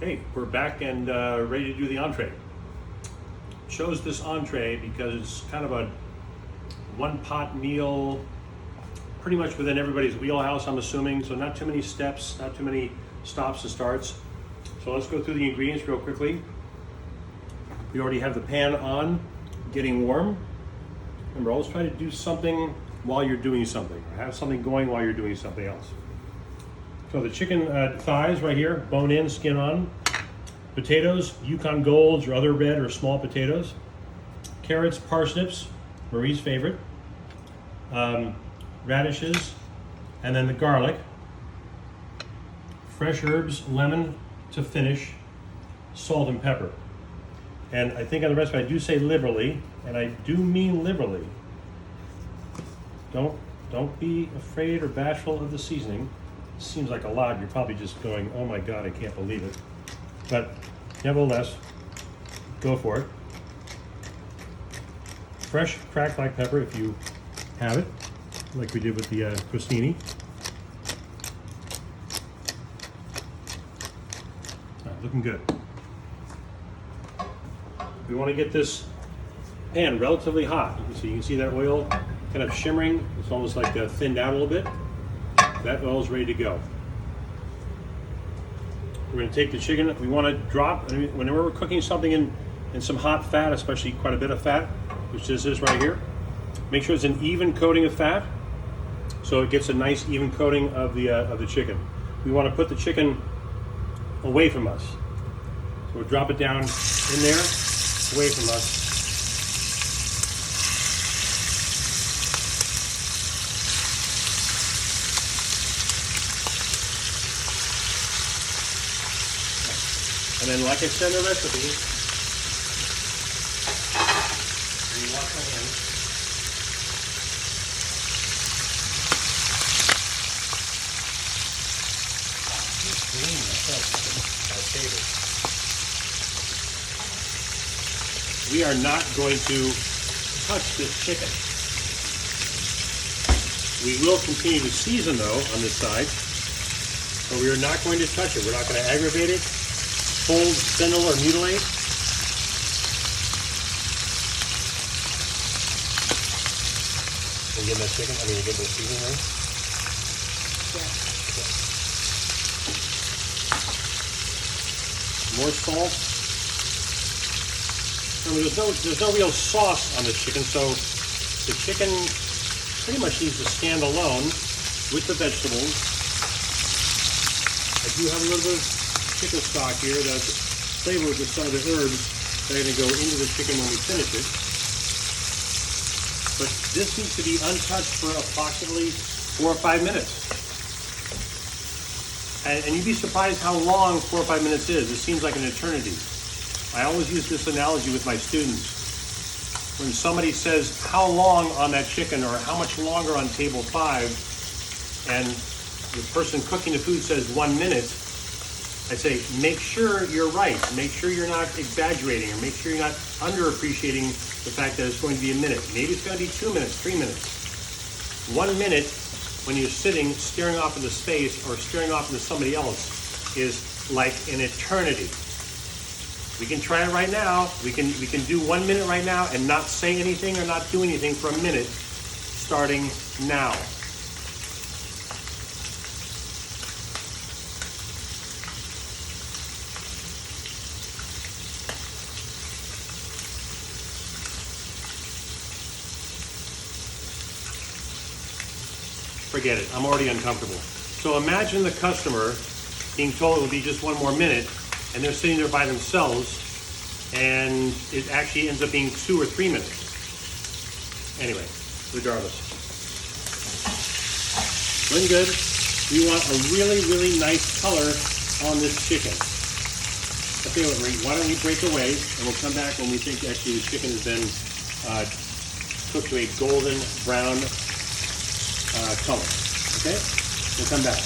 Hey, we're back and ready to do the entree. Chose this entree because it's kind of a one-pot meal, pretty much within everybody's wheelhouse, I'm assuming. So not too many steps, not too many stops and starts. So let's go through the ingredients real quickly. We already have the pan on, getting warm. Remember, always try to do something while you're doing something, or have something going while you're doing something else. So the chicken thighs right here, bone in, skin on. Potatoes, Yukon Golds or other red or small potatoes. Carrots, parsnips, Marie's favorite. Radishes, and then the garlic. Fresh herbs, lemon to finish, salt and pepper. And I think on the recipe I do say liberally, and I do mean liberally. Don't be afraid or bashful of the seasoning. It seems like a lot. You're probably just going, oh my God, I can't believe it. But nevertheless, go for it. Fresh cracked black pepper if you have it, like we did with the crostini. Looking good. We want to get this pan relatively hot. So you can see that oil kind of shimmering. It's almost like thinned out a little bit. That oil is ready to go. We're going to take the chicken. We want to drop, whenever we're cooking something in some hot fat, especially quite a bit of fat, which this is right here, make sure it's an even coating of fat so it gets a nice even coating of the chicken. We want to put the chicken away from us. So we'll drop it down in there, away from us. And then, like I said in the recipe, you wash my hands. Clean, that's my favorite. We are not going to touch this chicken. We will continue to season though on this side, but we are not going to touch it. We're not going to aggravate it, fold, spindle, or mutilate. You get that chicken? You get the seasoning right? Yeah. Okay. More salt. There's no real sauce on this chicken, so the chicken pretty much needs to stand alone with the vegetables. I do have a little bit of chicken stock here that's flavored with some of the herbs that are going to go into the chicken when we finish it. But this needs to be untouched for approximately 4 or 5 minutes. And you'd be surprised how long 4 or 5 minutes is. It seems like an eternity. I always use this analogy with my students. When somebody says how long on that chicken or how much longer on table 5, and the person cooking the food says 1 minute, I say, make sure you're right. Make sure you're not exaggerating, or make sure you're not underappreciating the fact that it's going to be a minute. Maybe it's going to be 2 minutes, 3 minutes. 1 minute when you're sitting staring off into space or staring off into somebody else is like an eternity. We can try it right now. We can do 1 minute right now and not say anything or not do anything for a minute, starting now. Forget it, I'm already uncomfortable. So imagine the customer being told it will be just 1 more minute, and they're sitting there by themselves, and it actually ends up being 2 or 3 minutes. Anyway, regardless. Looking good. We want a really, really nice color on this chicken. Okay, why don't we break away, and we'll come back when we think actually the chicken has been cooked to a golden brown color. Okay? We'll come back.